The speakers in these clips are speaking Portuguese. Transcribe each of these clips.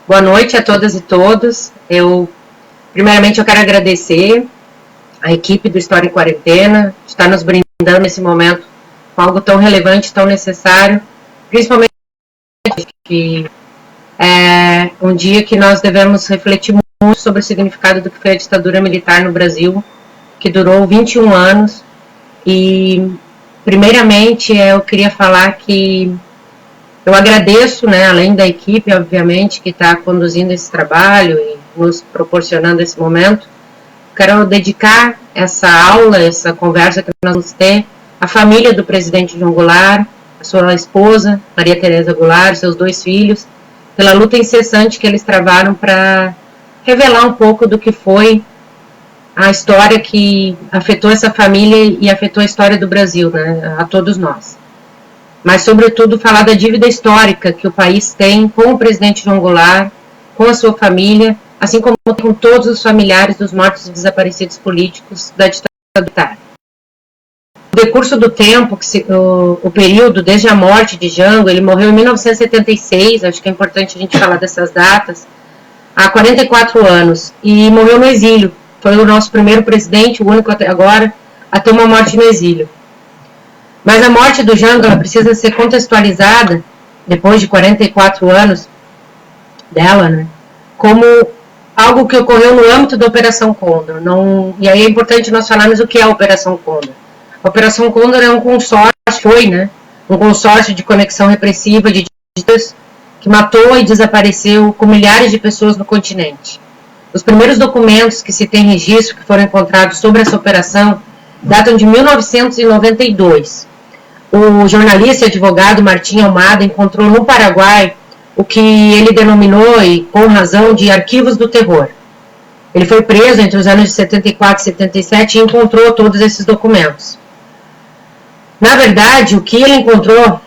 Boa noite a todas e todos. Primeiramente, eu quero agradecer a equipe do História em Quarentena, de estar nos brindando nesse momento com algo tão relevante, tão necessário, principalmente que é um dia que nós devemos refletir muito sobre o significado do que foi a ditadura militar no Brasil, que durou 21 anos. E, primeiramente, eu queria falar que eu agradeço, né, além da equipe, obviamente, que está conduzindo esse trabalho e nos proporcionando esse momento. Quero dedicar essa aula, essa conversa que nós vamos ter à família do presidente João Goulart, a sua esposa, Maria Tereza Goulart, seus 2 filhos, pela luta incessante que eles travaram para revelar um pouco do que foi a história que afetou essa família e afetou a história do Brasil, né, a todos nós. Mas, sobretudo, falar da dívida histórica que o país tem com o presidente João Goulart, com a sua família, assim como com todos os familiares dos mortos e desaparecidos políticos da ditadura militar. O decurso do tempo, o período desde a morte de Jango, ele morreu em 1976, acho que é importante a gente falar dessas datas, há 44 anos, e morreu no exílio. Foi o nosso primeiro presidente, o único até agora, a ter uma morte no exílio. Mas a morte do Jango, ela precisa ser contextualizada, depois de 44 anos dela, né, como algo que ocorreu no âmbito da Operação Condor. E aí é importante nós falarmos o que é a Operação Condor. A Operação Condor é um consórcio, um consórcio de conexão repressiva de ditaduras que matou e desapareceu com milhares de pessoas no continente. Os primeiros documentos que se tem registro, que foram encontrados sobre essa operação, datam de 1992. O jornalista e advogado Martim Almada encontrou no Paraguai o que ele denominou, e com razão, de arquivos do terror. Ele foi preso entre os anos de 74 e 77 e encontrou todos esses documentos. Na verdade, o que ele encontrou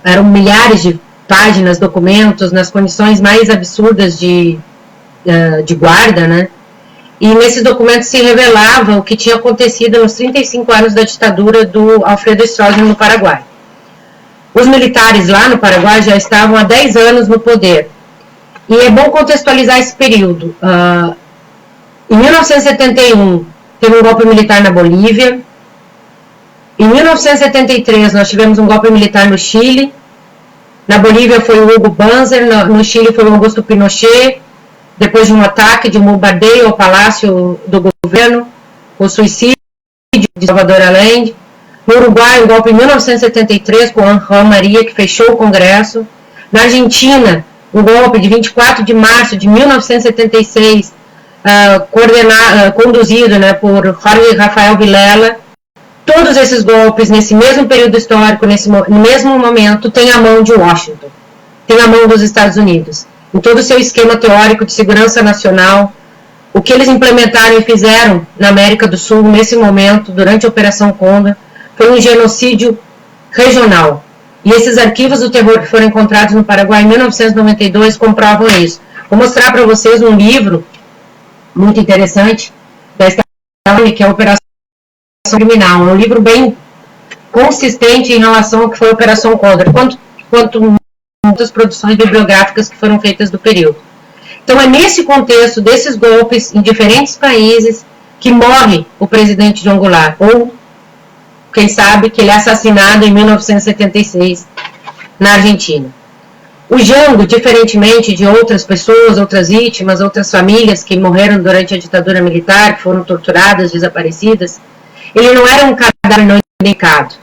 eram milhares de páginas, documentos, nas condições mais absurdas de guarda, né? E nesses documentos se revelava o que tinha acontecido nos 35 anos da ditadura do Alfredo Stroessner no Paraguai. Os militares lá no Paraguai já estavam há 10 anos no poder. E é bom contextualizar esse período. Em 1971, teve um golpe militar na Bolívia. Em 1973, nós tivemos um golpe militar no Chile. Na Bolívia foi o Hugo Banzer, no Chile foi o Augusto Pinochet. Depois de um ataque, de um bombardeio ao palácio do governo, o suicídio de Salvador Allende. No Uruguai, um golpe em 1973 com Juan Maria, que fechou o Congresso. Na Argentina, um golpe de 24 de março de 1976, conduzido, né, por Jorge Rafael Vilela. Todos esses golpes, nesse mesmo período histórico, no mesmo momento, têm a mão de Washington, tem a mão dos Estados Unidos. Em todo o seu esquema teórico de segurança nacional, o que eles implementaram e fizeram na América do Sul, nesse momento, durante a Operação Condor, foi um genocídio regional. E esses arquivos do terror que foram encontrados no Paraguai em 1992 comprovam isso. Vou mostrar para vocês um livro muito interessante da Stallone, que é a Operação Criminal. É um livro bem consistente em relação ao que foi a Operação Condor, quanto muitas produções bibliográficas que foram feitas do período. Então é nesse contexto desses golpes em diferentes países que morre o presidente João Goulart, ou quem sabe que ele é assassinado em 1976 na Argentina. O Jango, diferentemente de outras pessoas, outras vítimas, outras famílias que morreram durante a ditadura militar, que foram torturadas, desaparecidas, ele não era um cadáver não identificado.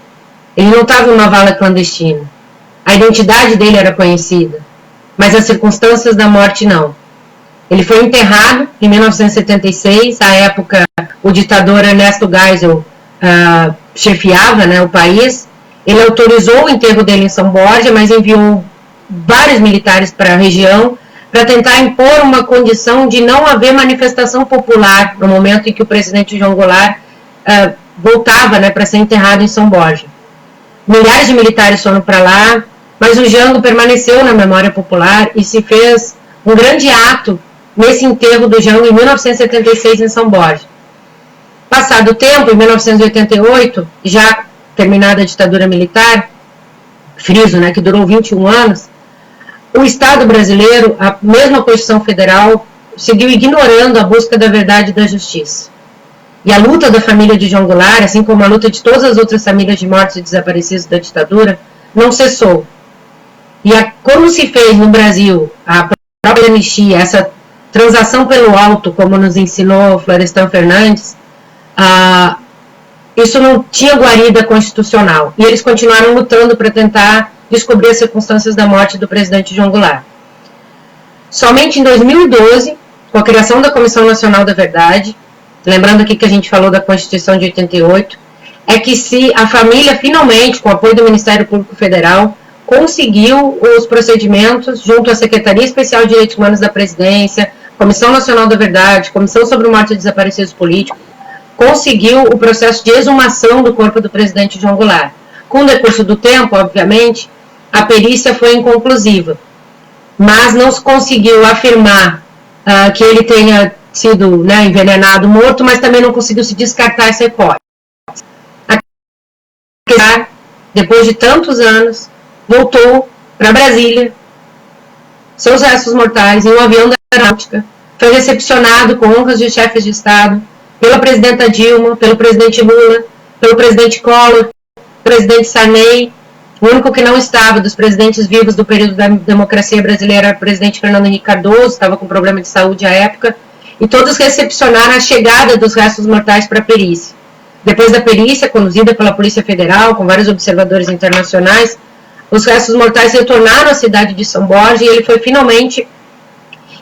Ele não estava em uma vala clandestina. A identidade dele era conhecida, mas as circunstâncias da morte não. Ele foi enterrado em 1976, à época o ditador Ernesto Geisel chefiava, né, o país. Ele autorizou o enterro dele em São Borja, mas enviou vários militares para a região para tentar impor uma condição de não haver manifestação popular no momento em que o presidente João Goulart voltava, né, para ser enterrado em São Borja. Milhares de militares foram para lá, mas o Jango permaneceu na memória popular e se fez um grande ato nesse enterro do Jango em 1976 em São Borja. Passado o tempo, em 1988, já terminada a ditadura militar, friso, né, que durou 21 anos, o Estado brasileiro, a mesma Constituição Federal, seguiu ignorando a busca da verdade e da justiça. E a luta da família de João Goulart, assim como a luta de todas as outras famílias de mortos e desaparecidos da ditadura, não cessou. E como se fez no Brasil a própria anistia, essa transação pelo alto, como nos ensinou Florestan Fernandes, isso não tinha guarida constitucional. E eles continuaram lutando para tentar descobrir as circunstâncias da morte do presidente João Goulart. Somente em 2012, com a criação da Comissão Nacional da Verdade, lembrando aqui que a gente falou da Constituição de 88, é que se a família finalmente, com o apoio do Ministério Público Federal, conseguiu os procedimentos junto à Secretaria Especial de Direitos Humanos da Presidência, Comissão Nacional da Verdade, Comissão sobre Morte e Desaparecidos Políticos, conseguiu o processo de exumação do corpo do presidente João Goulart. Com o decurso do tempo, obviamente, a perícia foi inconclusiva, mas não se conseguiu afirmar que ele tenha sido envenenado, morto, mas também não conseguiu se descartar essa hipótese. Depois de tantos anos, voltou para Brasília, seus restos mortais, em um avião da aeronáutica, foi recepcionado com honras de chefes de Estado pela presidenta Dilma, pelo presidente Lula, pelo presidente Collor, presidente Sarney. O único que não estava dos presidentes vivos do período da democracia brasileira era o presidente Fernando Henrique Cardoso, estava com problema de saúde à época, e todos recepcionaram a chegada dos restos mortais para a perícia. Depois da perícia, conduzida pela Polícia Federal, com vários observadores internacionais, os restos mortais retornaram à cidade de São Borja e ele foi finalmente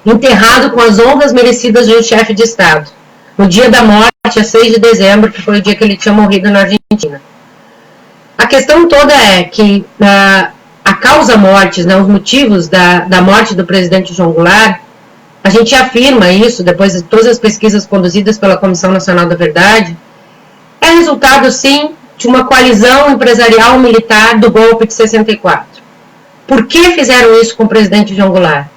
enterrado com as honras merecidas de um chefe de Estado, no dia da morte, a 6 de dezembro, que foi o dia que ele tinha morrido na Argentina. A questão toda é que a causa mortes, os motivos da morte do presidente João Goulart, a gente afirma isso, depois de todas as pesquisas conduzidas pela Comissão Nacional da Verdade, é resultado, sim, de uma coalizão empresarial militar do golpe de 64. Por que fizeram isso com o presidente João Goulart?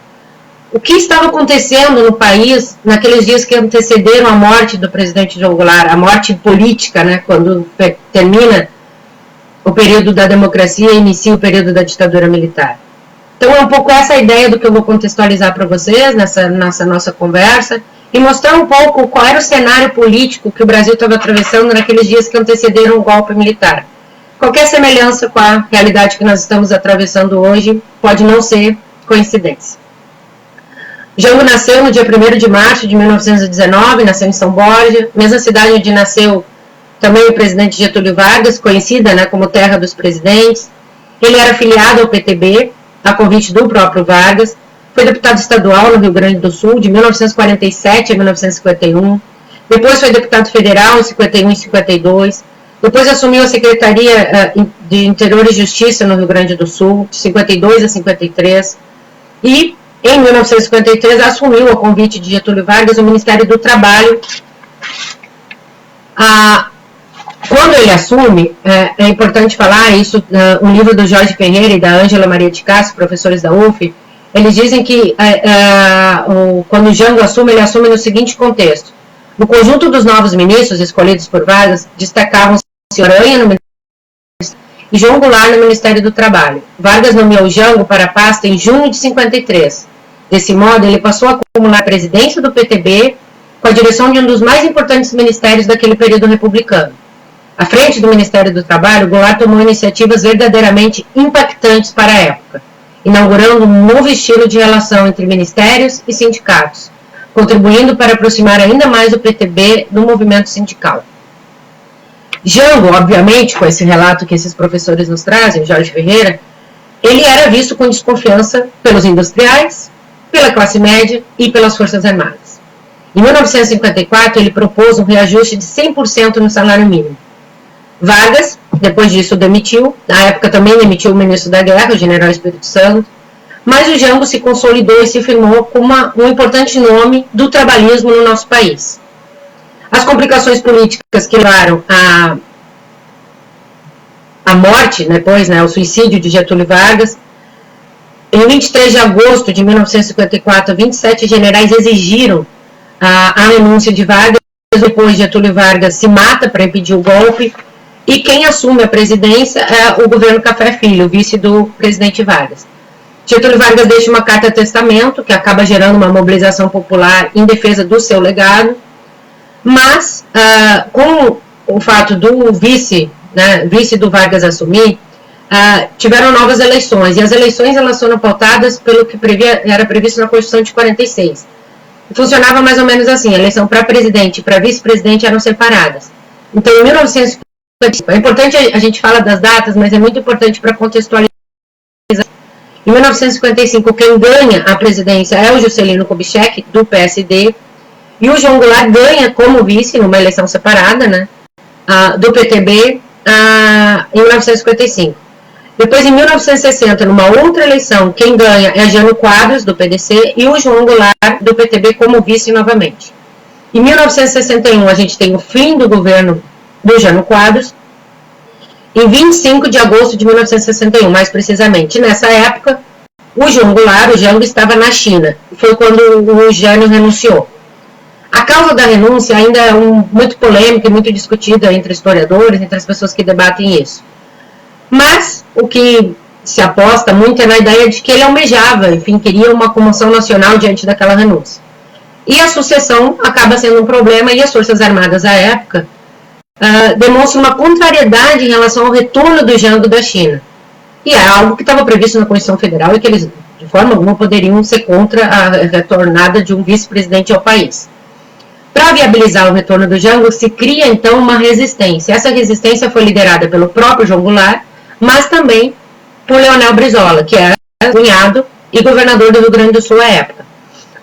O que estava acontecendo no país naqueles dias que antecederam a morte do presidente João Goulart, a morte política, quando termina o período da democracia e inicia o período da ditadura militar? Então é um pouco essa a ideia do que eu vou contextualizar para vocês nessa nossa conversa e mostrar um pouco qual era o cenário político que o Brasil estava atravessando naqueles dias que antecederam o golpe militar. Qualquer semelhança com a realidade que nós estamos atravessando hoje pode não ser coincidência. Jango nasceu no dia 1º de março de 1919, nasceu em São Borja, mesma cidade onde nasceu também o presidente Getúlio Vargas, conhecida como Terra dos Presidentes. Ele era filiado ao PTB, a convite do próprio Vargas, foi deputado estadual no Rio Grande do Sul, de 1947 a 1951, depois foi deputado federal em 51 e 52, depois assumiu a Secretaria de Interior e Justiça no Rio Grande do Sul, de 52 a 53, e em 1953 assumiu, a convite de Getúlio Vargas, o Ministério do Trabalho. Quando ele assume, é importante falar isso, um livro do Jorge Ferreira e da Ângela Maria de Castro, professores da UF, eles dizem que quando o Jango assume, ele assume no seguinte contexto. No conjunto dos novos ministros escolhidos por Vargas, destacavam-se Aranha no Ministério e João Goulart no Ministério do Trabalho. Vargas nomeou Jango para a pasta em junho de 53. Desse modo, ele passou a acumular a presidência do PTB com a direção de um dos mais importantes ministérios daquele período republicano. À frente do Ministério do Trabalho, Goulart tomou iniciativas verdadeiramente impactantes para a época, inaugurando um novo estilo de relação entre ministérios e sindicatos, contribuindo para aproximar ainda mais o PTB do movimento sindical. Jango, obviamente, com esse relato que esses professores nos trazem, Jorge Ferreira, ele era visto com desconfiança pelos industriais, pela classe média e pelas Forças Armadas. Em 1954, ele propôs um reajuste de 100% no salário mínimo. Vargas, depois disso, demitiu. Na época também demitiu o ministro da Guerra, o general Espírito Santo. Mas o Jango se consolidou e se firmou como um importante nome do trabalhismo no nosso país. As complicações políticas que levaram à morte, depois, o suicídio de Getúlio Vargas. Em 23 de agosto de 1954, 27 generais exigiram a renúncia de Vargas. Depois, Getúlio Vargas se mata para impedir o golpe. E quem assume a presidência é o governo Café Filho, o vice do presidente Vargas. Getúlio Vargas deixa uma carta-testamento, que acaba gerando uma mobilização popular em defesa do seu legado, mas com o fato do vice do Vargas assumir, tiveram novas eleições, e as eleições elas foram pautadas pelo que era previsto na Constituição de 46. Funcionava mais ou menos assim: a eleição para presidente e para vice-presidente eram separadas. Então, em 1955, é importante a gente falar das datas, mas é muito importante para contextualizar. Em 1955, quem ganha a presidência é o Juscelino Kubitschek, do PSD, e o João Goulart ganha como vice, numa eleição separada, né, do PTB, em 1955. Depois, em 1960, numa outra eleição, quem ganha é Jânio Quadros, do PDC, e o João Goulart, do PTB, como vice novamente. Em 1961, a gente tem o fim do governo do Jânio Quadros. Em 25 de agosto de 1961, mais precisamente, nessa época, o João Goulart, o Jango, estava na China. Foi quando o Jânio renunciou. A causa da renúncia ainda é muito polêmica e muito discutida entre historiadores, entre as pessoas que debatem isso. Mas o que se aposta muito é na ideia de que ele almejava, enfim, queria uma comoção nacional diante daquela renúncia. E a sucessão acaba sendo um problema, e as Forças Armadas à época demonstram uma contrariedade em relação ao retorno do Jango da China. E é algo que estava previsto na Constituição Federal e que eles, de forma alguma, poderiam ser contra a retornada de um vice-presidente ao país. Para viabilizar o retorno do Jango, se cria, então, uma resistência. Essa resistência foi liderada pelo próprio João Goulart, mas também por Leonel Brizola, que era cunhado e governador do Rio Grande do Sul à época.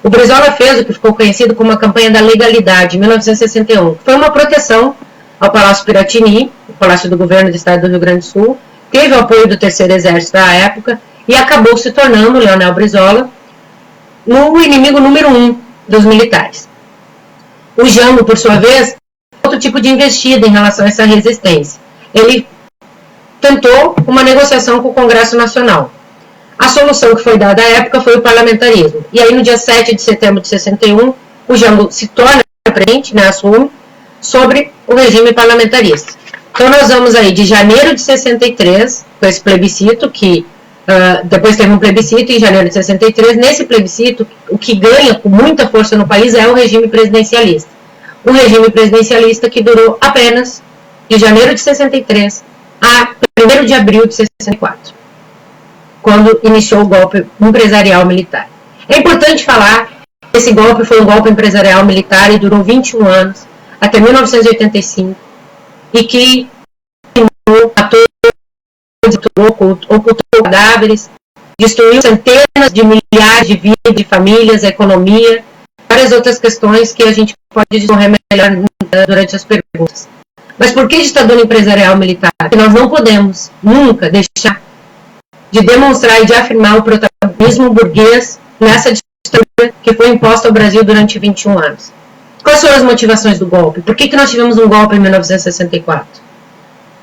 O Brizola fez o que ficou conhecido como a campanha da legalidade, em 1961, que foi uma proteção ao Palácio Piratini, o Palácio do Governo do Estado do Rio Grande do Sul, teve o apoio do Terceiro Exército à época e acabou se tornando, Leonel Brizola, o inimigo número 1 dos militares. O Jango, por sua vez, outro tipo de investida em relação a essa resistência. Ele tentou uma negociação com o Congresso Nacional. A solução que foi dada à época foi o parlamentarismo. E aí, no dia 7 de setembro de 61, o Jango se torna presidente, assume, sobre o regime parlamentarista. Então, nós vamos aí de janeiro de 63, com esse plebiscito, que depois teve um plebiscito em janeiro de 63. Nesse plebiscito, o que ganha com muita força no país é o regime presidencialista. Um regime presidencialista que durou apenas de janeiro de 63 a 1º de abril de 64, quando iniciou o golpe empresarial militar. É importante falar que esse golpe foi um golpe empresarial militar e durou 21 anos, até 1985, e que ocultou cadáveres, destruiu centenas de milhares de vidas, de famílias, a economia, várias outras questões que a gente pode discorrer melhor durante as perguntas. Mas por que ditadura empresarial militar? Porque nós não podemos nunca deixar de demonstrar e de afirmar o protagonismo burguês nessa ditadura que foi imposta ao Brasil durante 21 anos. Quais foram as motivações do golpe? Por que nós tivemos um golpe em 1964?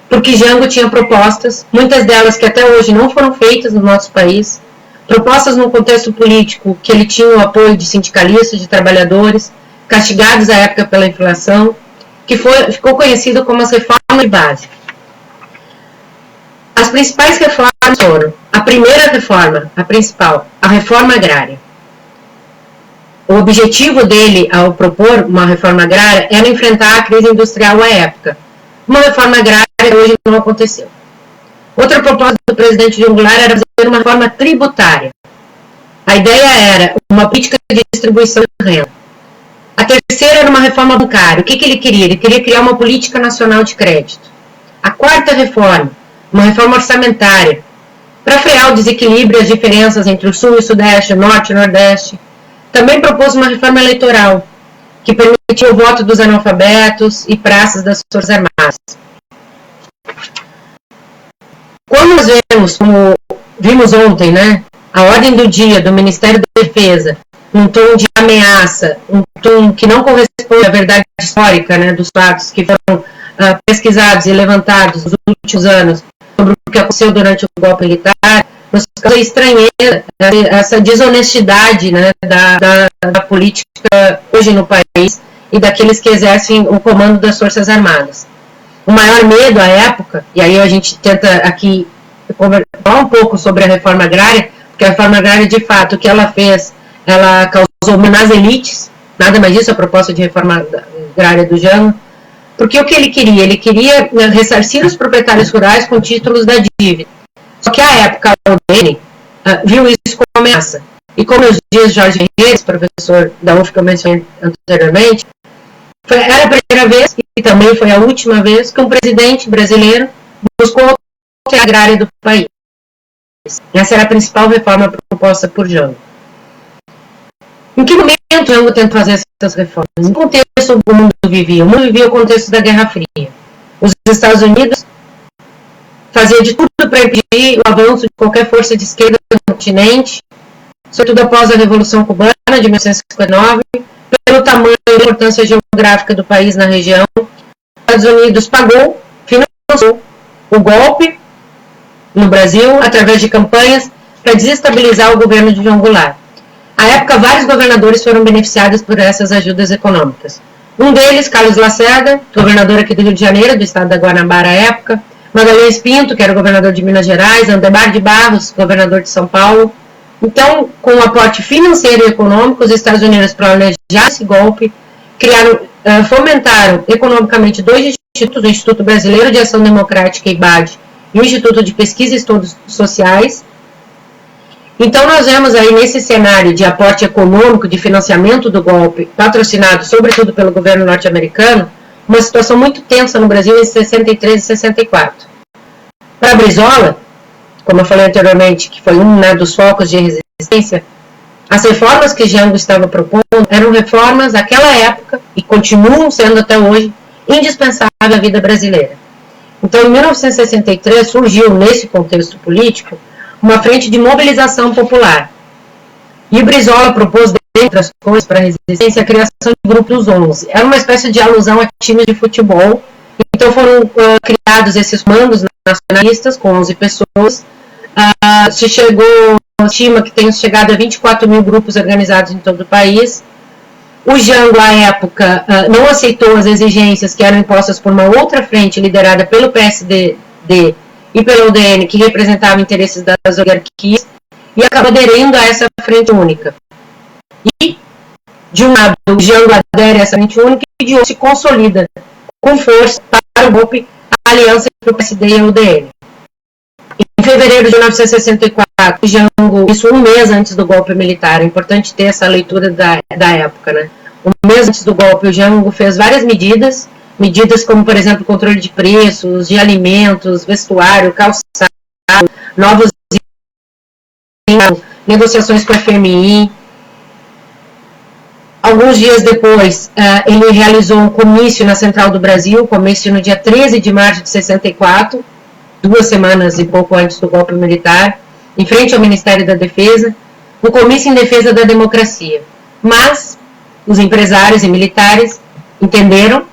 Porque Jango tinha propostas, muitas delas que até hoje não foram feitas no nosso país, propostas num contexto político que ele tinha o apoio de sindicalistas, de trabalhadores, castigados à época pela inflação, que ficou conhecido como as reformas de base. As principais reformas foram: a primeira reforma, a principal, a reforma agrária. O objetivo dele, ao propor uma reforma agrária, era enfrentar a crise industrial à época. Uma reforma agrária hoje não aconteceu. Outra proposta do presidente João Goulart era fazer uma reforma tributária. A ideia era uma política de distribuição de renda. A terceira era uma reforma bancária. O que ele queria? Ele queria criar uma política nacional de crédito. A quarta reforma, uma reforma orçamentária, para frear o desequilíbrio e as diferenças entre o Sul e o Sudeste, o Norte e o Nordeste. Também propôs uma reforma eleitoral, que permitia o voto dos analfabetos e praças das Forças Armadas. Quando nós vemos, como vimos ontem, a ordem do dia do Ministério da Defesa, um tom de ameaça, um tom que não corresponde à verdade histórica dos fatos que foram pesquisados e levantados nos últimos anos sobre o que aconteceu durante o golpe militar, nos causa estranheza, essa desonestidade da política hoje no país e daqueles que exercem o comando das Forças Armadas. O maior medo à época, e aí a gente tenta aqui falar um pouco sobre a reforma agrária, porque porque a reforma agrária, de fato, o que ela fez, ela causou nas elites, nada mais disso, a proposta de reforma agrária do Jango, porque o que ele queria? Ele queria ressarcir os proprietários rurais com títulos da dívida. Só que à época, o UDN viu isso como ameaça. E como nos dias Jorge Reis, professor da UF que eu mencionei anteriormente, era a primeira vez, e também foi a última vez, que um presidente brasileiro buscou a agrária do país. Essa era a principal reforma proposta por Jango. Em que momento Jango tentou fazer essas reformas? Em que contexto o mundo vivia? O mundo vivia o contexto da Guerra Fria. Os Estados Unidos faziam de tudo para impedir o avanço de qualquer força de esquerda no continente, sobretudo após a Revolução Cubana de 1959, pelo tamanho e importância geográfica do país na região. Os Estados Unidos financiou o golpe no Brasil através de campanhas para desestabilizar o governo de João Goulart. À época, vários governadores foram beneficiados por essas ajudas econômicas. Um deles, Carlos Lacerda, governador aqui do Rio de Janeiro, do estado da Guanabara à época, Magalhães Pinto, que era o governador de Minas Gerais, Andemar de Barros, governador de São Paulo. Então, com o aporte financeiro e econômico, os Estados Unidos planejaram esse golpe, fomentaram economicamente dois institutos, o Instituto Brasileiro de Ação Democrática, IBAD, e o Instituto de Pesquisa e Estudos Sociais. Então, nós vemos aí nesse cenário de aporte econômico, de financiamento do golpe, patrocinado sobretudo pelo governo norte-americano, uma situação muito tensa no Brasil em 63 e 64. Para Brizola, como eu falei anteriormente, que foi um dos focos de resistência, as reformas que Jango estava propondo eram reformas naquela época, e continuam sendo até hoje, indispensáveis à vida brasileira. Então, em 1963, surgiu, nesse contexto político, uma frente de mobilização popular. E o Brizola propôs, dentre outras coisas, para a resistência, a criação de grupos 11. Era uma espécie de alusão a times de futebol. Então, foram criados esses comandos nacionalistas, com 11 pessoas. Se estima que tenham chegado a 24 mil grupos organizados em todo o país. O Jango, à época, não aceitou as exigências que eram impostas por uma outra frente liderada pelo PSD e pelo UDN, que representava interesses das oligarquias, e acabou aderindo a essa frente única. E, de um lado, o Jango adere a essa frente única, e de outro se consolida com força para o golpe a aliança entre o PSD e o UDN. Em fevereiro de 1964, o Jango, isso um mês antes do golpe militar, é importante ter essa leitura da época, né? Um mês antes do golpe, o Jango fez várias medidas como, por exemplo, controle de preços, de alimentos, vestuário, calçado, novos negociações com a FMI. Alguns dias depois, ele realizou um comício na Central do Brasil, comício no dia 13 de março de 64, 2 semanas e pouco antes do golpe militar, em frente ao Ministério da Defesa, um comício em defesa da democracia. Mas os empresários e militares entenderam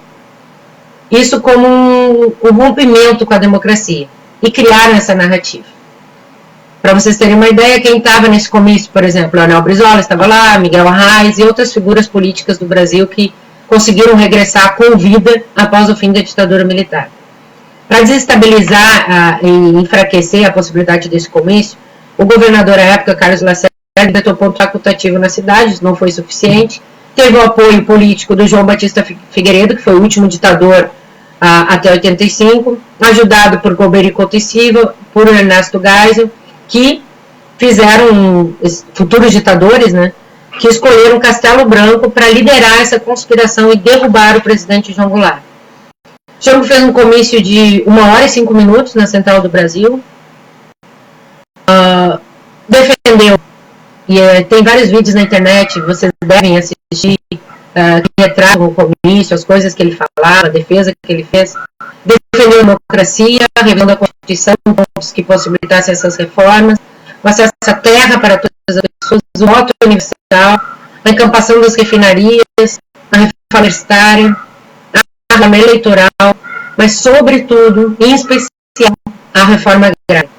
isso como um rompimento com a democracia e criaram essa narrativa. Para vocês terem uma ideia, quem estava nesse comício, por exemplo, Leonel Brizola estava lá, Miguel Arraes e outras figuras políticas do Brasil que conseguiram regressar com vida após o fim da ditadura militar. Para desestabilizar e enfraquecer a possibilidade desse comício, o governador à época, Carlos Lacerda, decretou ponto facultativo na cidade, isso não foi suficiente. Teve o apoio político do João Batista Figueiredo, que foi o último ditador até 85, ajudado por Golbery Couto e Silva, por Ernesto Geisel, que fizeram, futuros ditadores, né, que escolheram Castelo Branco para liderar essa conspiração e derrubar o presidente João Goulart. Jango fez um comício de 1 hora e 5 minutos na Central do Brasil, defendeu, e tem vários vídeos na internet, vocês devem assistir, que retratam o comício, as coisas que ele falava, a defesa que ele fez. Defendeu a democracia, revelando a Constituição, pontos que possibilitassem essas reformas, o acesso à terra para todas as pessoas, o voto universal, a encampação das refinarias, a reforma universitária, a reforma eleitoral, mas, sobretudo, em especial, a reforma agrária.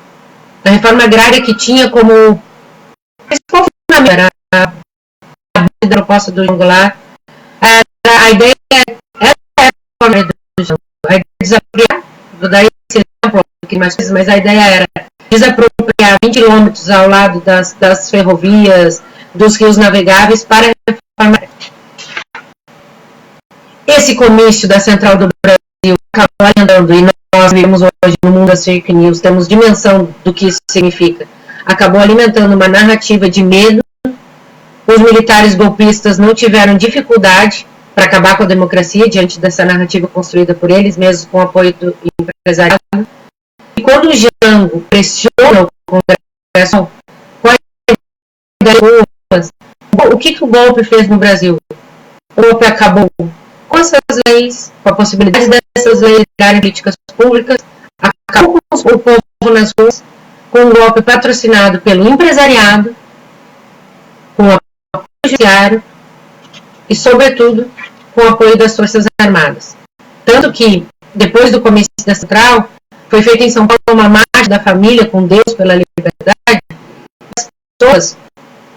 A reforma agrária que tinha como principal fundamento a proposta do João Goulart. A ideia era a ideia de desapropriar, vou dar esse exemplo aqui mais vezes, mas a ideia era desapropriar a 20 quilômetros ao lado das ferrovias, dos rios navegáveis, para reformar. Esse comício da Central do Brasil acabou andando, e nós vivemos hoje no mundo das fake news, temos dimensão do que isso significa. Acabou alimentando uma narrativa de medo. Os militares golpistas não tiveram dificuldade para acabar com a democracia diante dessa narrativa construída por eles mesmos, com o apoio do empresariado. E quando o Jango pressiona o Congresso, o que o golpe fez no Brasil? O golpe acabou com essas leis, com a possibilidade dessas leis virarem políticas públicas, acabou com o povo nas ruas, com um golpe patrocinado pelo empresariado, com o apoio do judiciário e, sobretudo, com o apoio das Forças Armadas. Tanto que, depois do comício da Central, foi feita em São Paulo uma marcha da família com Deus pela liberdade. As pessoas,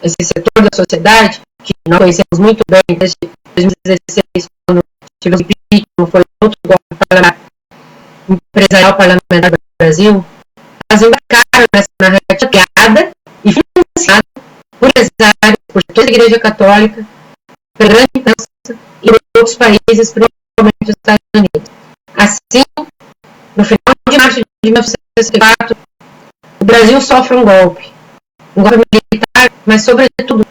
esse setor da sociedade, que nós conhecemos muito bem desde 2016, quando tivemos o impeachment, foi outro golpe empresarial parlamentar do Brasil, elas embarcaram nessa narrativa criada e financiada por empresários, por toda a Igreja Católica, pela grande imprensa e por outros países, principalmente os Estados Unidos. Assim, no final de março de 1964, o Brasil sofre um golpe militar, mas, sobretudo,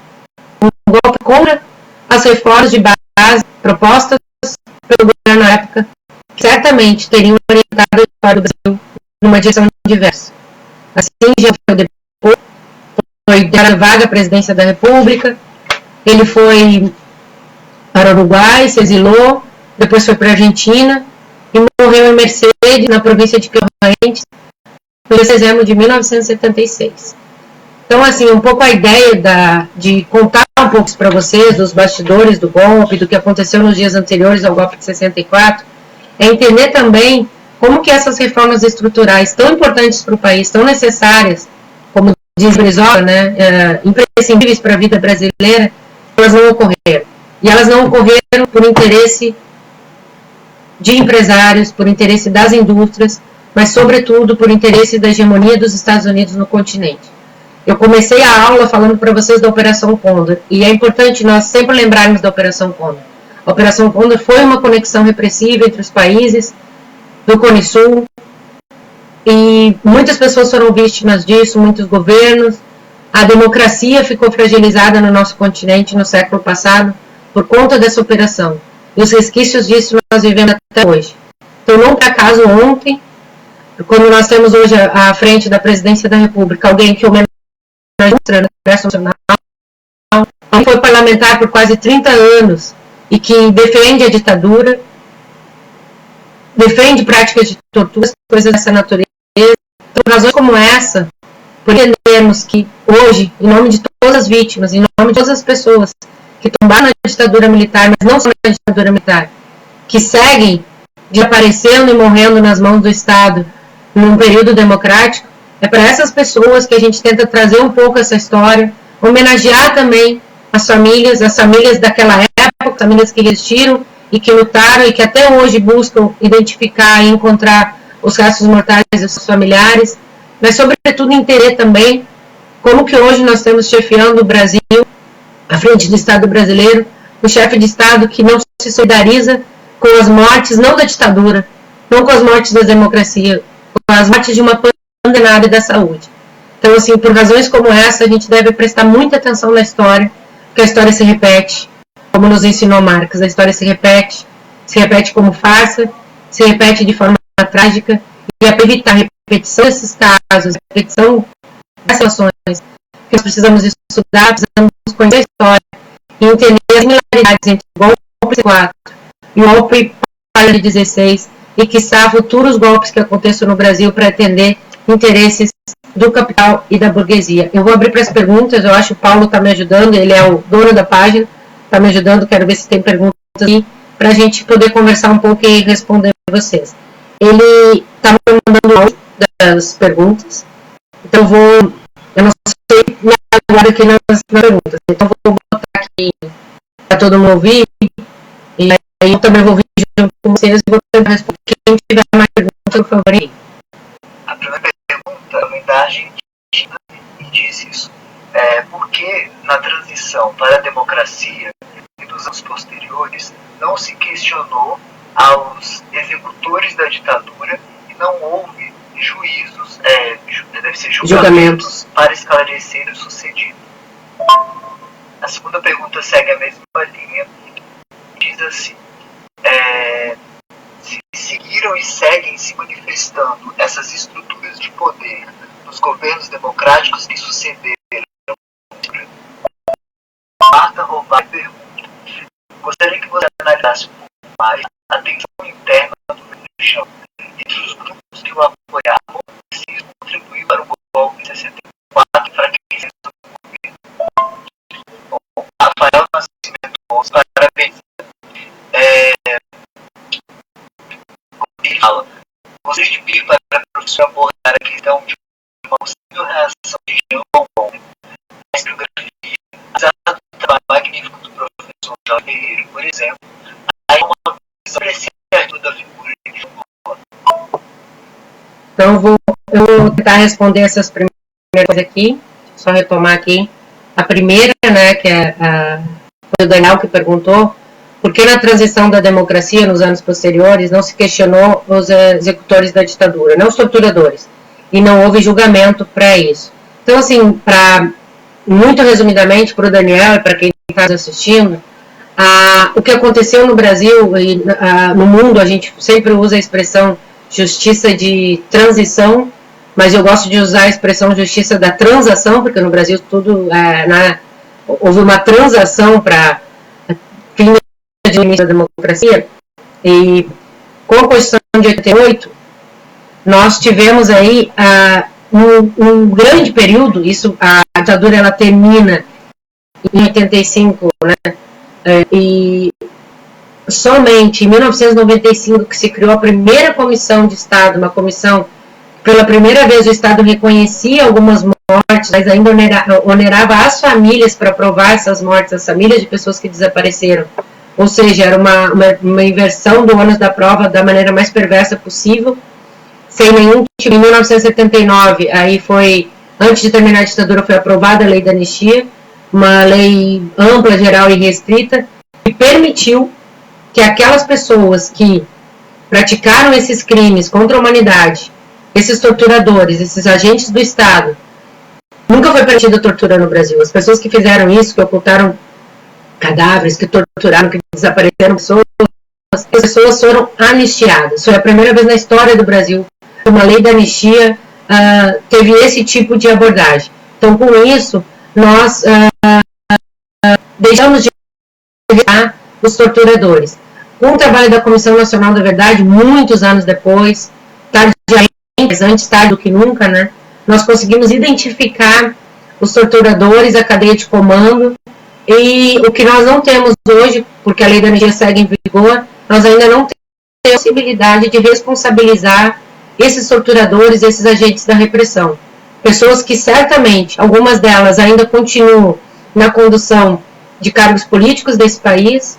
um golpe contra as reformas de base propostas pelo governo na época, que certamente teriam orientado a história do Brasil numa direção diversa. Assim, já foi depois, foi dada vaga à presidência da República, ele foi para o Uruguai, se exilou, depois foi para a Argentina e morreu em Mercedes, na província de Corrientes, no 2 de dezembro de 1976. Então, assim, um pouco a ideia de contar um pouco para vocês dos bastidores do golpe, do que aconteceu nos dias anteriores ao golpe de 64, é entender também como que essas reformas estruturais tão importantes para o país, tão necessárias, como diz Brizola, né, imprescindíveis para a vida brasileira, elas não ocorreram. E elas não ocorreram por interesse de empresários, por interesse das indústrias, mas, sobretudo, por interesse da hegemonia dos Estados Unidos no continente. Eu comecei a aula falando para vocês da Operação Condor, e é importante nós sempre lembrarmos da Operação Condor. A Operação Condor foi uma conexão repressiva entre os países do Cone Sul, e muitas pessoas foram vítimas disso, muitos governos. A democracia ficou fragilizada no nosso continente no século passado por conta dessa operação. E os resquícios disso nós vivemos até hoje. Então, não por acaso ontem, quando nós temos hoje à frente da presidência da República alguém que homenageia no Congresso Nacional, que foi parlamentar por quase 30 anos e que defende a ditadura, defende práticas de tortura, coisas dessa natureza. Então, por razões como essa, por entendermos que hoje, em nome de todas as vítimas, em nome de todas as pessoas que tombaram na ditadura militar, mas não só na ditadura militar, que seguem desaparecendo e morrendo nas mãos do Estado num período democrático, é para essas pessoas que a gente tenta trazer um pouco essa história, homenagear também as famílias daquela época, famílias que resistiram e que lutaram e que até hoje buscam identificar e encontrar os restos mortais dos seus familiares, mas sobretudo entender também como que hoje nós estamos chefiando o Brasil, à frente do Estado brasileiro, o chefe de Estado que não se solidariza com as mortes, não da ditadura, não com as mortes da democracia, com as mortes de uma pandemia da saúde. Então, assim, por razões como essa, a gente deve prestar muita atenção na história, porque a história se repete, como nos ensinou Marx, a história se repete como farsa, se repete de forma trágica, e é para evitar a repetição desses casos, a repetição dessas situações, que nós precisamos estudar, precisamos conhecer a história e entender as similaridades entre o golpe de 4 e o golpe de 16 e, quiçá, futuros golpes que aconteçam no Brasil para atender interesses do capital e da burguesia. Eu vou abrir para as perguntas, eu acho que o Paulo está me ajudando, ele é o dono da página, está me ajudando, quero ver se tem perguntas aqui, para a gente poder conversar um pouco e responder vocês. Ele está me mandando áudio das perguntas, então eu não sei me agora aqui nas perguntas, então vou botar aqui para todo mundo ouvir, e aí eu também vou ouvir junto com vocês e vou tentar responder. Quem tiver mais perguntas, por favor. A primeira pergunta é uma imagem de porque na transição para a democracia e nos anos posteriores não se questionou aos executores da ditadura e não houve juízos, deve ser julgamentos para esclarecer o sucedido. A segunda pergunta segue a mesma linha, diz assim: se seguiram e seguem se manifestando essas estruturas de poder nos governos democráticos que sucederam. Marta Rovai pergunta: gostaria que você analisasse um pouco mais a tensão interna do chão entre os grupos que o apoiavam e se isso contribuiu para o golpe de 64 enfraquecendo o governo. Bom, Rafael Nascimento, parabéns. Ele fala: gostaria de pedir para a professora abordar a questão de uma possível reação de Jean Bourbon na historiografia, apesar do trabalho magnífico do professor Jorge Ferreira, por exemplo, há uma visão apreciativa da figura de Jean Bourbon. Então, eu vou tentar responder essas primeiras coisas aqui, só retomar aqui. A primeira, né, que foi o Daniel que perguntou, por que na transição da democracia, nos anos posteriores, não se questionou os executores da ditadura, não os torturadores, e não houve julgamento para isso. Então, assim, muito resumidamente, para o Daniel e para quem está assistindo, o que aconteceu no Brasil e no mundo, a gente sempre usa a expressão justiça de transição, mas eu gosto de usar a expressão justiça da transação, porque no Brasil tudo houve uma transação para fim de início da democracia, e com a Constituição de 88, nós tivemos aí um grande período, a ditadura ela termina em 85, né, e somente em 1995 que se criou a primeira comissão de Estado, uma comissão, pela primeira vez o Estado reconhecia algumas mortes, mas ainda onerava as famílias para provar essas mortes, as famílias de pessoas que desapareceram. Ou seja, era uma inversão do ônus da prova da maneira mais perversa possível, sem nenhum tipo. Em 1979, aí foi, antes de terminar a ditadura, foi aprovada a lei da anistia, uma lei ampla, geral e restrita, que permitiu que aquelas pessoas que praticaram esses crimes contra a humanidade, esses torturadores, esses agentes do Estado, nunca foi permitida tortura no Brasil. As pessoas que fizeram isso, que ocultaram cadáveres, que torturaram, que desapareceram pessoas, as pessoas foram anistiadas. Foi a primeira vez na história do Brasil que uma lei da anistia teve esse tipo de abordagem. Então, com isso, nós deixamos de revisar os torturadores. Com o trabalho da Comissão Nacional da Verdade, muitos anos depois, antes tarde do que nunca, né, nós conseguimos identificar os torturadores, a cadeia de comando, e o que nós não temos hoje, porque a lei da anistia segue em vigor, nós ainda não temos a possibilidade de responsabilizar esses torturadores, esses agentes da repressão. Pessoas que certamente, algumas delas ainda continuam na condução de cargos políticos desse país,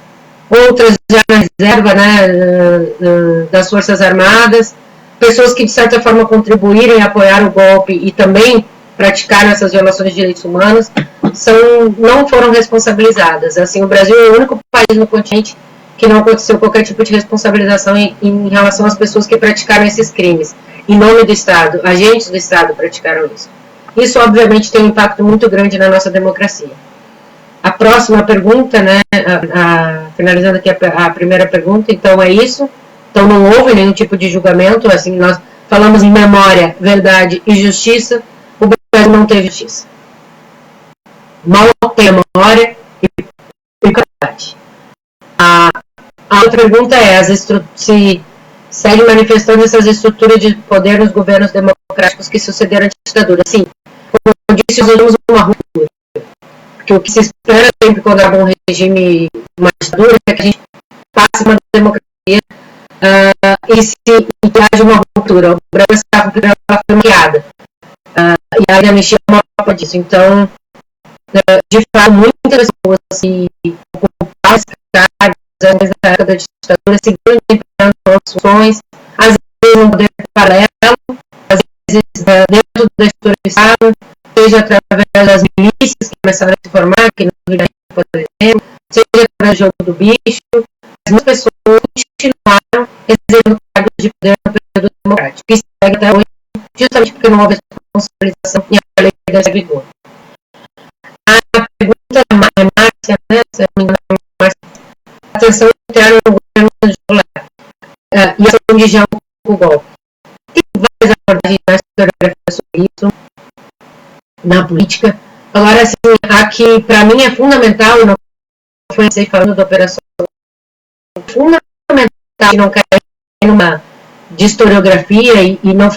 outras já na reserva, né, das Forças Armadas, pessoas que de certa forma contribuíram e apoiaram o golpe e também praticaram essas violações de direitos humanos, não foram responsabilizadas. Assim, o Brasil é o único país no continente que não aconteceu qualquer tipo de responsabilização em relação às pessoas que praticaram esses crimes. Em nome do Estado, agentes do Estado praticaram isso. Isso, obviamente, tem um impacto muito grande na nossa democracia. A próxima pergunta, né, finalizando aqui a primeira pergunta, então é isso. Então não houve nenhum tipo de julgamento, assim, nós falamos em memória, verdade e justiça, o Brasil não teve justiça. Mal tem memória e verdade. A outra pergunta é, se segue manifestando essas estruturas de poder nos governos democráticos que sucederam a ditadura. Sim, como eu disse, nós vemos uma ruptura. Porque o que se espera sempre quando há um regime, uma ditadura, é que a gente passe uma democracia e que haja uma ruptura. O Brasil foi maquiada. E a anistia é uma prova disso. Então, de fato, muitas pessoas que ocuparam esses cargos na época da ditadura seguiram desempenhando outras funções, às vezes um poder paralelo, às vezes dentro da estrutura do Estado, seja através das milícias, que começaram a se formar aqui no Rio de Janeiro, por exemplo, seja para jogo do bicho, as pessoas continuaram exercendo cargos de poder no período democrático, que segue até hoje, justamente porque não houve responsabilização e a lei da vigor. A pergunta é Márcia, né? Se não me engano, a tensão interna no governo Goulart e a ação de Jean o golpe. Tem várias abordagens na historiografia sobre isso, na política. Agora, assim, aqui, para mim, é fundamental, não foi assim falando da operação, fundamental não cair numa de historiografia, e não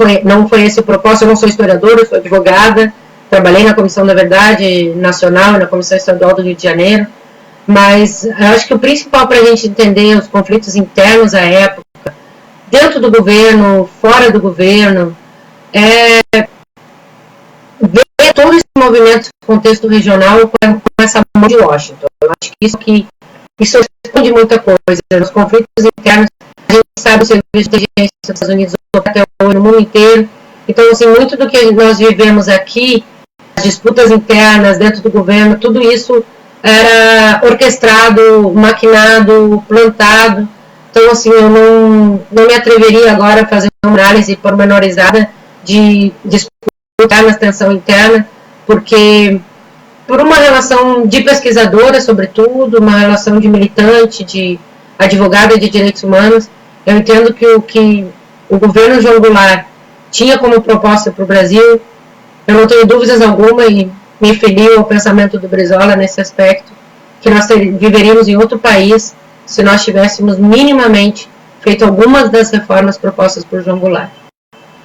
foi esse o propósito. Eu não sou historiadora, eu sou advogada, trabalhei na Comissão da Verdade Nacional e na Comissão Estadual do Rio de Janeiro, mas eu acho que o principal para a gente entender os conflitos internos à época, dentro do governo, fora do governo, é ver todo esse movimento no contexto regional com essa mão de Washington. Eu acho que isso responde muita coisa. Os conflitos internos, a gente sabe o serviço de inteligência dos Estados Unidos até hoje no mundo inteiro. Então, assim, muito do que nós vivemos aqui, as disputas internas dentro do governo, tudo isso era orquestrado, maquinado, plantado. Então, assim, eu não me atreveria agora a fazer uma análise pormenorizada de disputar na tensão interna, porque por uma relação de pesquisadora, sobretudo, uma relação de militante, de advogada de direitos humanos, eu entendo que o governo João Goulart tinha como proposta para o Brasil, eu não tenho dúvidas alguma, e me filio ao pensamento do Brizola nesse aspecto, que nós viveríamos em outro país se nós tivéssemos minimamente feito algumas das reformas propostas por João Goulart.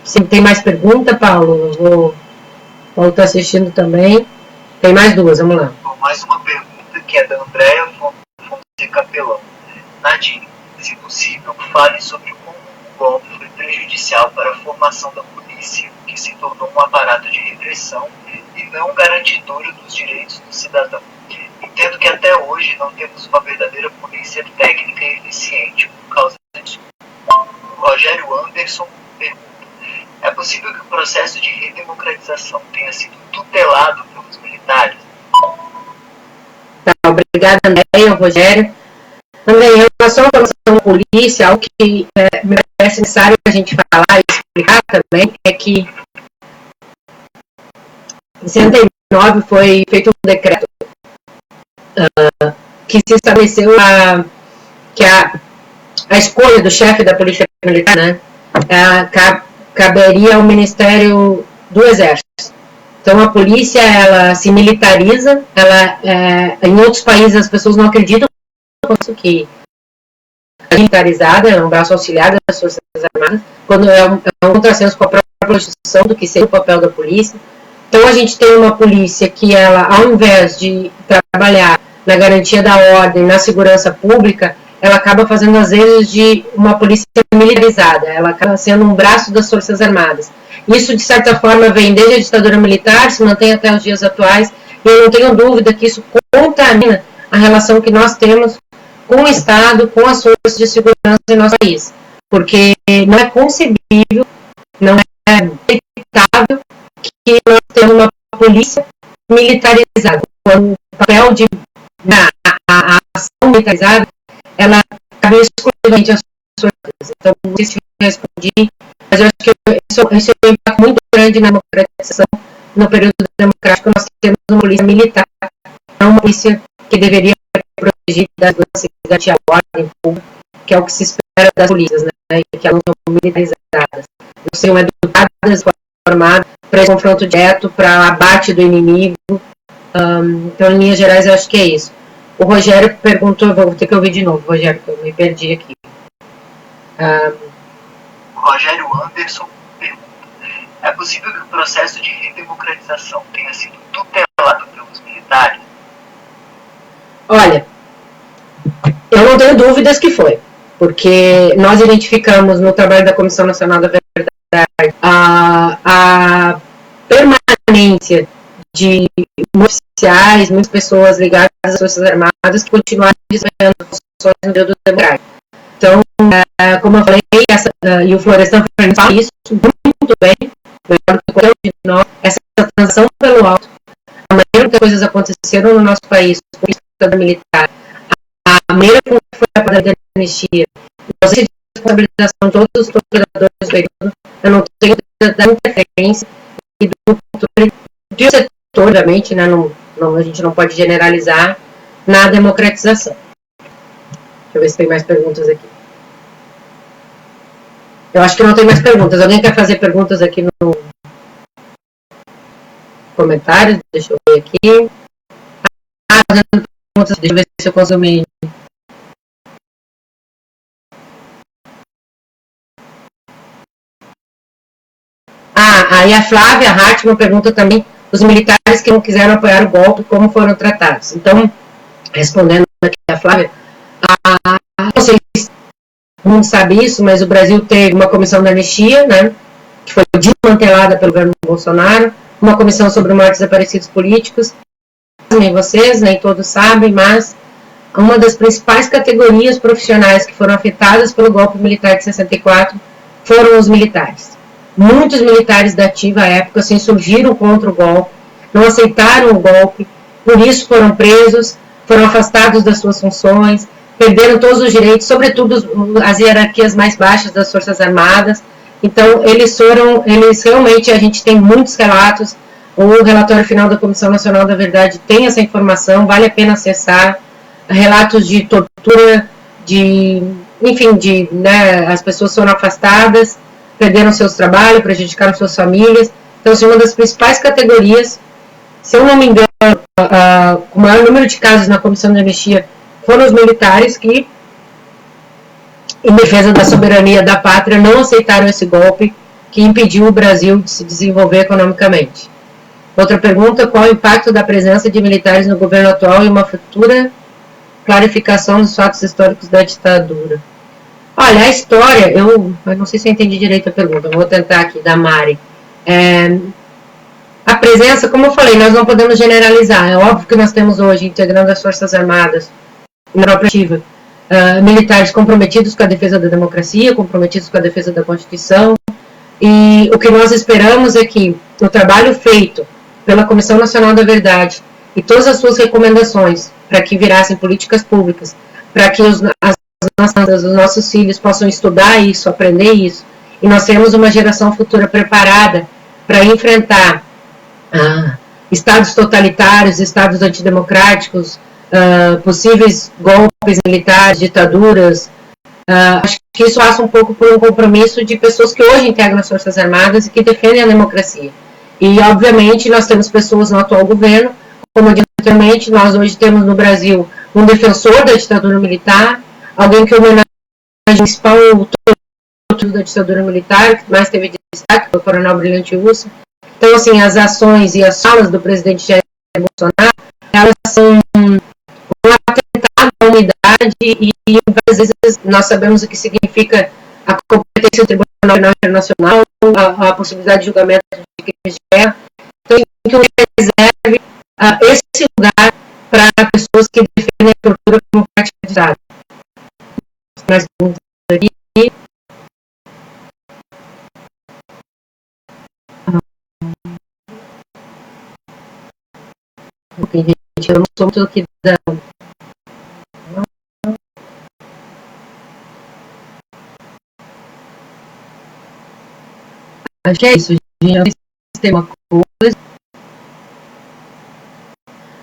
Se tem mais pergunta, Paulo? Paulo está assistindo também. Tem mais duas, vamos lá. Mais uma pergunta que é da Andréa Fonseca Pelão. Nadine, se possível, fale sobre como o golpe foi prejudicial para a formação da polícia, que se tornou um aparato de repressão e não garantidora dos direitos do cidadão. Entendo que até hoje não temos uma verdadeira polícia técnica e eficiente por causa disso. O Rogério Anderson pergunta: é possível que o processo de redemocratização tenha sido tutelado pelos militares? Tá, obrigada, Andréia, Rogério. Andréia, em relação à formação da polícia, algo que me parece necessário a gente falar e explicar também é que em 69 foi feito um decreto que se estabeleceu que a escolha do chefe da Polícia Militar, né, caberia ao Ministério do Exército. Então a polícia, ela se militariza, em outros países as pessoas não acreditam que é militarizada, é um braço auxiliar das Forças Armadas, quando é um contrassenso com a própria Constituição do que seria o papel da polícia. Então a gente tem uma polícia que ela, ao invés de trabalhar na garantia da ordem, na segurança pública, ela acaba fazendo às vezes de uma polícia militarizada, ela acaba sendo um braço das Forças Armadas. Isso, de certa forma, vem desde a ditadura militar, se mantém até os dias atuais, e eu não tenho dúvida que isso contamina a relação que nós temos com o Estado, com as forças de segurança em nosso país. Porque não é concebível, não é aceitável que nós temos uma polícia militarizada. Quando o papel de a ação militarizada, ela cabe exclusivamente às forças. Então, não sei se eu respondi, mas eu acho que isso é um impacto muito grande na democratização. No período democrático, nós temos uma polícia militar, não uma polícia que deveria proteger da segurança e a ordem pública, que é o que se espera das polícias, né? E que elas não são militarizadas, não são educadas, formadas para esse confronto direto, para abate do inimigo. Então, em linhas gerais, eu acho que é isso. O Rogério perguntou, vou ter que ouvir de novo, Rogério, que eu me perdi aqui. O Rogério Anderson pergunta: é possível que o processo de redemocratização tenha sido tutelado pelos militares? Olha, eu não tenho dúvidas que foi, porque nós identificamos no trabalho da Comissão Nacional da Verdade a permanência de oficiais, muitas pessoas ligadas às Forças Armadas que continuaram desempenhando funções no período democrático. Então, como eu falei, e o Florestan fala isso muito bem, melhor do que qualquer um de nós, essa transição pelo alto, a maneira muitas coisas aconteceram no nosso país, por ditadura militar, a maneira como foi a da anistia, a responsabilização de todos os procuradores do período, eu não tenho da interferência e do controle de setor, obviamente, né, a gente não pode generalizar na democratização. Deixa eu ver se tem mais perguntas aqui. Eu acho que não tem mais perguntas. Alguém quer fazer perguntas aqui no comentário? Deixa eu ver aqui. Fazendo perguntas, deixa eu ver se eu consumi. Aí a Flávia Hartmann pergunta também os militares que não quiseram apoiar o golpe, como foram tratados. Então, respondendo aqui a Flávia, não sei se todo mundo sabe isso, mas o Brasil teve uma comissão de anistia, né, que foi desmantelada pelo governo Bolsonaro, uma comissão sobre mortos desaparecidos políticos, nem vocês, nem todos sabem, mas uma das principais categorias profissionais que foram afetadas pelo golpe militar de 64 foram os militares. Muitos militares da ativa à época se insurgiram contra o golpe, não aceitaram o golpe, por isso foram presos, foram afastados das suas funções, perderam todos os direitos, sobretudo as hierarquias mais baixas das Forças Armadas. Então, eles realmente, a gente tem muitos relatos, o relatório final da Comissão Nacional da Verdade tem essa informação, vale a pena acessar, relatos de tortura, né, as pessoas foram afastadas, perderam seus trabalhos, prejudicaram suas famílias. Então, assim, uma das principais categorias, se eu não me engano, o maior número de casos na Comissão de Anistia foram os militares que, em defesa da soberania da pátria, não aceitaram esse golpe que impediu o Brasil de se desenvolver economicamente. Outra pergunta, qual o impacto da presença de militares no governo atual e uma futura clarificação dos fatos históricos da ditadura? Olha, a história, eu não sei se eu entendi direito a pergunta, vou tentar aqui, da Mari. A presença, como eu falei, nós não podemos generalizar. É óbvio que nós temos hoje, integrando as Forças Armadas, na própria ativa, militares comprometidos com a defesa da democracia, comprometidos com a defesa da Constituição, e o que nós esperamos é que o trabalho feito pela Comissão Nacional da Verdade e todas as suas recomendações para que virassem políticas públicas, para que os nossos filhos possam estudar isso, aprender isso, e nós temos uma geração futura preparada para enfrentar estados totalitários, estados antidemocráticos, possíveis golpes militares, ditaduras. Acho que isso passa um pouco por um compromisso de pessoas que hoje integram as Forças Armadas e que defendem a democracia. E, obviamente, nós temos pessoas no atual governo, como eu disse anteriormente, nós hoje temos no Brasil um defensor da ditadura militar, alguém que homenageia o principal da ditadura militar, que mais teve destaque, o coronel Brilhante Russo. Então, assim, as ações e as falas do presidente Jair Bolsonaro, elas são um atentado à unidade e, às vezes, nós sabemos o que significa a competência do Tribunal Internacional, a possibilidade de julgamento de crimes de guerra. Então, que reserve esse lugar para pessoas que defendem a tortura como prática de Estado. Mais perguntas aqui. Ok, gente, eu não sou muito aqui da... Acho que é isso, gente. Eu não sei se tem uma coisa.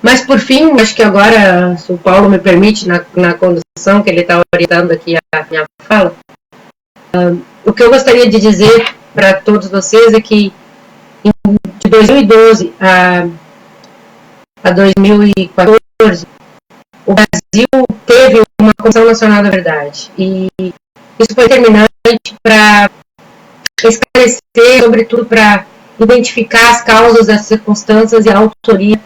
Mas, por fim, acho que agora, se o Paulo me permite, na condução que ele está orientando aqui a minha fala, o que eu gostaria de dizer para todos vocês é que de 2012 a 2014, o Brasil teve uma Comissão Nacional da Verdade. E isso foi determinante para esclarecer, sobretudo para identificar as causas, as circunstâncias e a autoria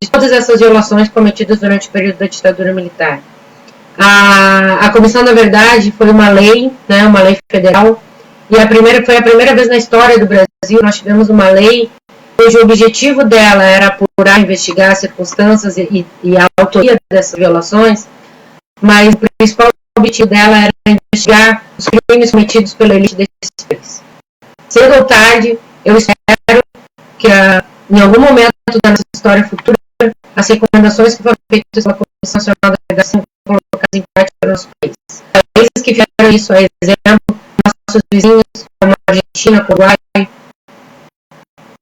de todas essas violações cometidas durante o período da ditadura militar. A Comissão da Verdade foi uma lei, né, uma lei federal, e foi a primeira vez na história do Brasil nós tivemos uma lei cujo objetivo dela era apurar, investigar as circunstâncias e a autoria dessas violações, mas o principal objetivo dela era investigar os crimes cometidos pela elite desse país. Cedo ou tarde, eu espero que em algum momento da nossa história futura as recomendações que foram feitas pela Comissão Nacional da Delegação colocadas em prática no nosso país. Países que fizeram isso, a exemplo, nossos vizinhos, como a Argentina, Uruguai,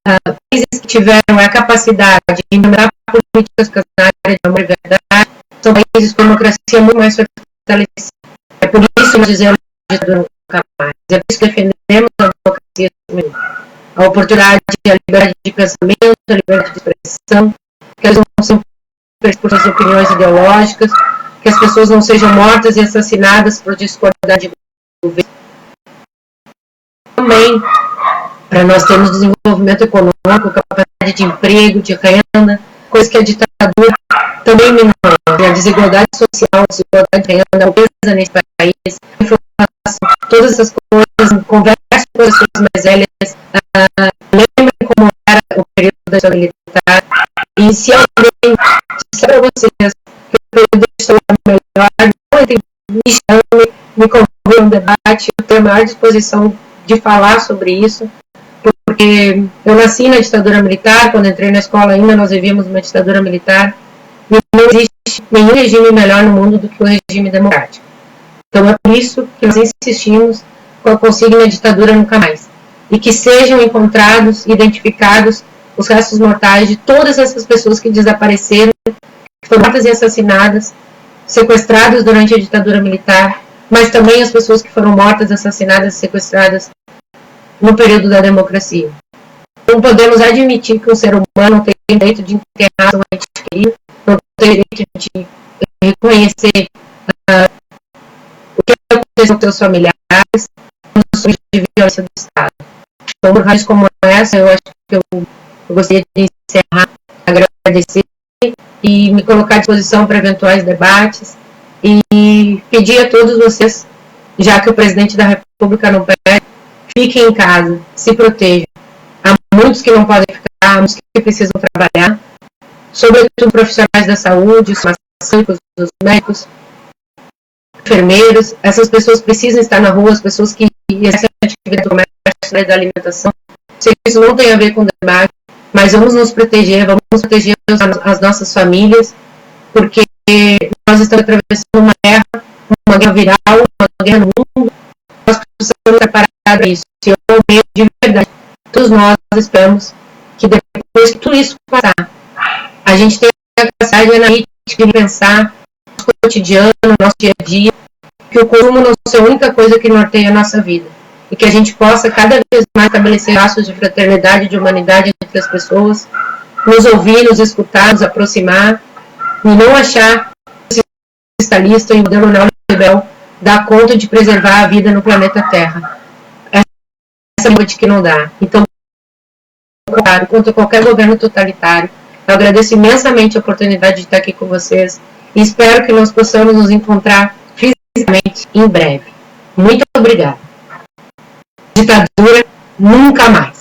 países que tiveram a capacidade de implementar políticas na área de amor e verdade, são países com democracia muito mais fortalecida. É por isso que nós dizemos que a ditadura nunca mais. É por isso que defendemos a democracia, a oportunidade, a liberdade de pensamento, a liberdade de expressão, que elas não sejam por suas opiniões ideológicas, que as pessoas não sejam mortas e assassinadas por discordar de governo. Também, para nós termos desenvolvimento econômico, capacidade de emprego, de renda, coisa que a ditadura também minora. A desigualdade social, a desigualdade de renda, a pobreza nesse país, a informação, todas essas coisas, conversa com as pessoas mais velhas, lembrem como era o período da história militar, e se alguém disser para vocês que o período da história é melhor, não entrem, me chamem, me convidem um debate, eu tenho a maior disposição de falar sobre isso, porque eu nasci na ditadura militar, quando entrei na escola ainda nós vivíamos uma ditadura militar, e não existe nenhum regime melhor no mundo do que o regime democrático. Então é por isso que nós insistimos com a consigna ditadura nunca mais. E que sejam encontrados, identificados os restos mortais de todas essas pessoas que desapareceram, que foram mortas e assassinadas, sequestradas durante a ditadura militar, mas também as pessoas que foram mortas, assassinadas e sequestradas no período da democracia. Não podemos admitir que um ser humano não tem direito de enterrar um ente querido, não tem direito de reconhecer o que aconteceu com seus familiares, situações de violência do Estado. Então, por razões como essa, eu acho que eu gostaria de encerrar, agradecer e me colocar à disposição para eventuais debates e pedir a todos vocês, já que o presidente da República não pede, fiquem em casa, se protejam. Há muitos que não podem ficar, há muitos que precisam trabalhar, sobretudo profissionais da saúde, os farmacêuticos, os médicos, enfermeiros. Essas pessoas precisam estar na rua, as pessoas que exercem a atividade do comércio, da alimentação. Sei que isso não tem a ver com debate, mas vamos nos proteger, vamos proteger as nossas famílias, porque nós estamos atravessando uma guerra viral, uma guerra no mundo. Nós precisamos preparar para isso. Se eu medo de verdade, todos nós esperamos que depois que tudo isso passar, a gente tenha a capacidade analítica de pensar no nosso cotidiano, no nosso dia a dia, que o consumo não seja a única coisa que norteia a nossa vida. E que a gente possa cada vez mais estabelecer laços de fraternidade e de humanidade entre as pessoas, nos ouvir, nos escutar, nos aproximar, e não achar que o capitalista e o modelo neoliberal dá conta de preservar a vida no planeta Terra. Essa é a coisa que não dá. Então, contra qualquer governo totalitário, eu agradeço imensamente a oportunidade de estar aqui com vocês e espero que nós possamos nos encontrar fisicamente em breve. Muito obrigada. Ditadura nunca mais.